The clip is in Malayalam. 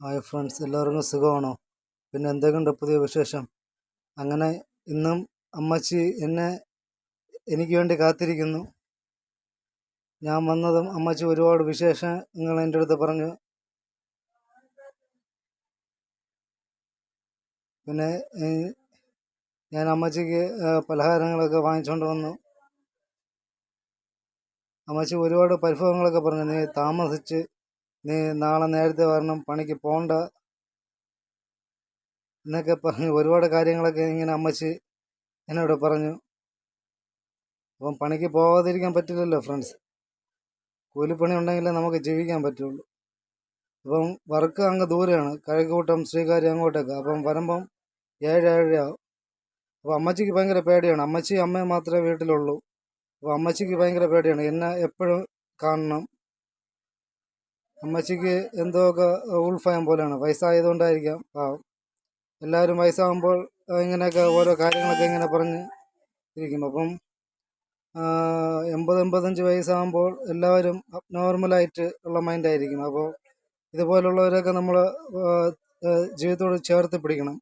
ഹായ് ഫ്രണ്ട്സ്, എല്ലാവർക്കും സുഖമാണോ? പിന്നെ എന്തൊക്കെയുണ്ട് പുതിയ വിശേഷം? അങ്ങനെ ഇന്നും അമ്മച്ചി എനിക്ക് വേണ്ടി കാത്തിരിക്കുന്നു. ഞാൻ വന്നതും അമ്മച്ചി ഒരുപാട് വിശേഷങ്ങൾ എൻ്റെ അടുത്ത് പറഞ്ഞു. പിന്നെ ഞാൻ അമ്മച്ചിക്ക് പലഹാരങ്ങളൊക്കെ വാങ്ങിച്ചുകൊണ്ട് വന്നു. അമ്മച്ചി ഒരുപാട് പരിഭവങ്ങളൊക്കെ പറഞ്ഞു. നീ താമസിച്ച്, നീ നാളെ നേരത്തെ വരണം, പണിക്ക് പോകണ്ട എന്നൊക്കെ പറഞ്ഞു. ഒരുപാട് കാര്യങ്ങളൊക്കെ ഇങ്ങനെ അമ്മച്ചി എന്നോട് പറഞ്ഞു. അപ്പം പണിക്ക് പോകാതിരിക്കാൻ പറ്റില്ലല്ലോ ഫ്രണ്ട്സ്. കൂലിപ്പണി ഉണ്ടെങ്കിലേ നമുക്ക് ജീവിക്കാൻ പറ്റുള്ളൂ. അപ്പം വർക്ക് അങ്ങ് ദൂരെയാണ്, കഴക്കൂട്ടം ശ്രീകാരി അങ്ങോട്ടൊക്കെ. അപ്പം വരുമ്പം 7-7:30 അപ്പോൾ അമ്മച്ചിക്ക് ഭയങ്കര പേടിയാണ്. അമ്മയും മാത്രമേ വീട്ടിലുള്ളൂ. അപ്പോൾ അമ്മച്ചിക്ക് ഭയങ്കര പേടിയാണ്, എന്നെ എപ്പോഴും കാണണം. അമ്മച്ചിക്ക് എന്തോക്കെ ഉൾഭയം പോലെയാണ്. വയസ്സായതുകൊണ്ടായിരിക്കാം, പാവം. എല്ലാവരും വയസ്സാകുമ്പോൾ ഇങ്ങനെയൊക്കെ ഓരോ കാര്യങ്ങളൊക്കെ ഇങ്ങനെ പറഞ്ഞ് ഇരിക്കും. അപ്പം 80-85 വയസ്സാകുമ്പോൾ എല്ലാവരും നോർമലായിട്ട് ഉള്ള മൈൻഡായിരിക്കും. അപ്പോൾ ഇതുപോലുള്ളവരൊക്കെ നമ്മൾ ജീവിതത്തോട് ചേർത്ത് പിടിക്കണം.